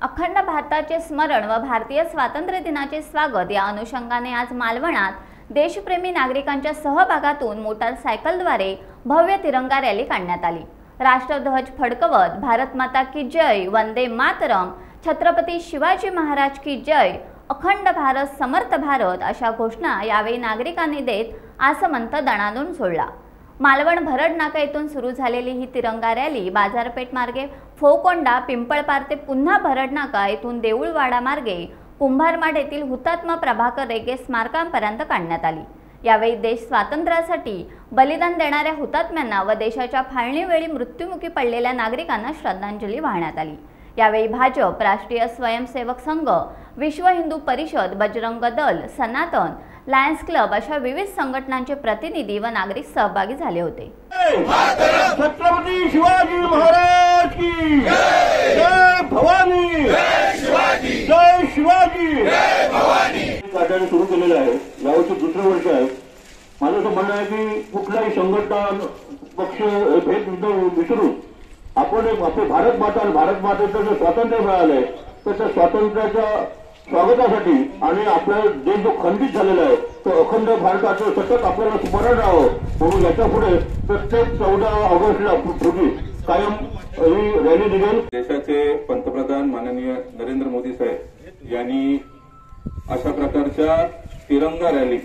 अखंड भारताचे स्मरण व भारतीय स्वातंत्र्य दिनाचे स्वागत या अनुषंगाने आज मालवणात देशप्रेमी नागरिकांच्या सहभागातून मोटारसायकलद्वारे भव्य तिरंगा रॅली काढण्यात आली। राष्ट्रध्वज फडकवत भारत माता की जय, वंदे मातरम, छत्रपती शिवाजी महाराज की जय, अखंड भारत, समर्थ भारत अशा घोषणा यावेळी नागरिकांनी देत आसमंत दणाणून सोडला। मालवण भरड नाका येथून सुरू झालेली ही तिरंगा रॅली बाजारपेठ मार्गे फोकोंडा, पिंपळपार ते पुन्हा भरड नाका येथून देऊळवाडा मार्गे कुंभारमाड येथील हुतात्मा प्रभाकर रेगे स्मारकापर्यंत काढण्यात आली। यावेळी देश स्वातंत्र्यासाठी बलिदान देणाऱ्या हुतात्म्यांना व देशाच्या फाळणीवेळी मृत्युमुखी पडलेल्या नागरिकांना श्रद्धांजली वाहण्यात आली। यावेळी भाजप, राष्ट्रीय स्वयंसेवक संघ, विश्व हिंदू परिषद, बजरंग दल, सनातन, लायन्स क्लब अशा विविध संघटनांचे प्रतिनिधी व नागरिक सहभागी झाले होते। छत्रपती शिवाजी महाराज की जय, भवानी जय शिवाजी, जय शिवाजी, जय भवानी। कार्याने सुरू केलेलं आहे। यावर्षी दुसरं वर्ष आहे। माझं असं म्हणणं आहे की कुठलाही संघटना, पक्ष भेद विसरून आपण आपले भारत माता आणि भारत मातेचं जे स्वातंत्र्य मिळालंय तर त्या स्वातंत्र्याच्या स्वागतासाठी आणि आपला देश जो खंडित झालेला आहे तो अखंड भारताचं सतत आपल्याला स्मरण राहावं म्हणून याच्या पुढे प्रत्येक 14 ऑगस्टला पूर्वी कायम ही रॅली निघेल। देशाचे पंतप्रधान माननीय नरेंद्र मोदी साहेब यांनी अशा प्रकारच्या तिरंगा रॅली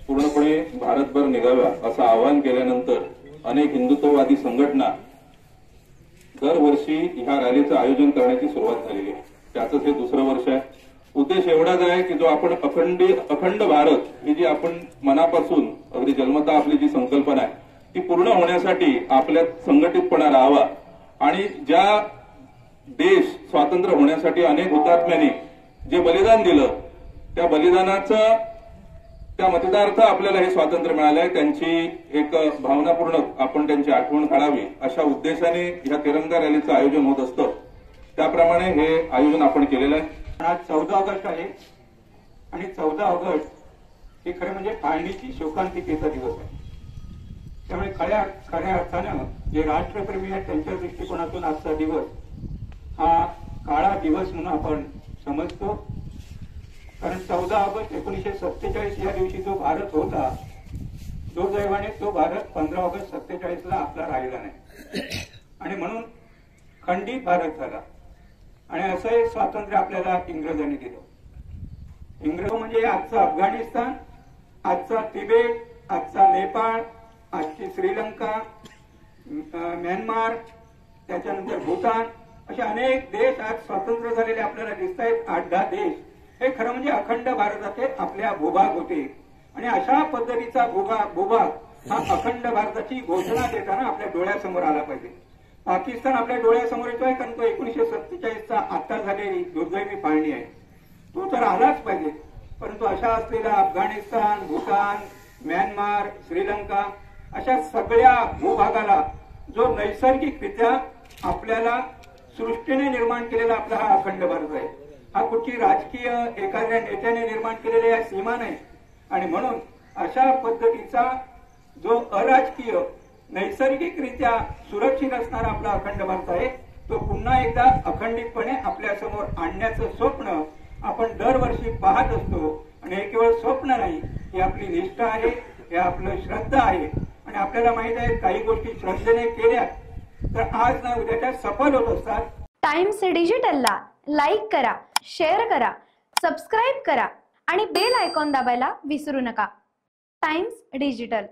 पूर्णपणे भारतभर निघाव्या असं आवाहन केल्यानंतर अनेक हिंदुत्ववादी संघटना दरवर्षी ह्या रॅलीचं आयोजन करण्याची सुरुवात झालेली आहे। त्याचंच हे दुसरं वर्ष आहे। उद्देश एवढाच आहे की जो आपण अखंड भारत ही जी आपण मनापासून अगदी जन्मतः आपली जी संकल्पना आहे ती पूर्ण होण्यासाठी आपल्यात संघटितपणा राहावा आणि ज्या देश स्वातंत्र्य होण्यासाठी अनेक हुतात्म्यांनी जे बलिदान दिलं त्या बलिदानाचं त्या मतदारार्थ आपल्याला हे स्वातंत्र्य मिळालं आहे त्यांची एक भावनापूर्ण आपण त्यांची आठवण काढावी अशा उद्देशाने ह्या तिरंगा रॅलीचं आयोजन होत असतं। त्याप्रमाणे हे आयोजन आपण केलेलं आहे। आज 14 ऑगस्ट आहे आणि 14 ऑगस्ट हे खरं म्हणजे फाळणीची शोकांतिकेचा दिवस आहे। त्यामुळे खऱ्या अर्थानं जे राष्ट्रप्रेमी आहेत त्यांच्या दृष्टिकोनातून आजचा दिवस हा काळा दिवस म्हणून आपण समजतो। कारण 14 ऑगस्ट 1947 या दिवशी जो भारत होता दुर्दैवाने तो भारत 15 ऑगस्ट 47ला आपला राहिला नाही आणि म्हणून खंडित भारत झाला आणि असं एक स्वातंत्र्य आपल्याला इंग्रजांनी दिलं। इंग्रज म्हणजे आजचा अफगाणिस्तान, आजचा तिबेट, आजचा नेपाळ, आजची श्रीलंका, म्यानमार, त्याच्यानंतर भूतान असे अनेक देश आज स्वतंत्र झालेले आपल्याला दिसत आहेत। 8-10 देश हे खरं म्हणजे अखंड भारताचे आपल्या भूभाग होते आणि अशा पद्धतीचा भूभाग हा अखंड भारताची घोषणा देताना आपल्या डोळ्यासमोर आला पाहिजे। पाकिस्तान आपल्या डोळ्यासमोर येतोय कारण तो 1947चा आता झालेली दुर्दैवी फाळणी आहे तो तर आलाच पाहिजे। परंतु अशा असलेला अफगाणिस्तान, भूतान, म्यानमार, श्रीलंका अशा सगळ्या भूभागाला जो नैसर्गिकरित्या आपल्याला सृष्टीने निर्माण केलेला आपला हा अखंड भारत आहे। हा कुठची राजकीय एखाद्या नेत्याने निर्माण केलेल्या या सीमा नाही आणि म्हणून अशा पद्धतीचा जो अराजकीय नैसर्गिकरित्या सुरक्षित असणारा आपला अखंड भारत आहे तो पुन्हा एकदा अखंडितपणे आपल्या समोर आणण्याचं स्वप्न आपण दरवर्षी पाहत असतो आणि हे केवळ स्वप्न नाही, ही आपली निष्ठा आहे, हे आपलं श्रद्धा आहे आणि आपल्याला माहित आहे काही गोष्टी श्रद्धेने केल्या तर आज ना उद्या त्या सफल होत असतात। टाइम्स डिजिटलला लाईक करा, शेअर करा, सबस्क्राईब करा आणि बेल आयकॉन दाबायला विसरू नका। Times digital.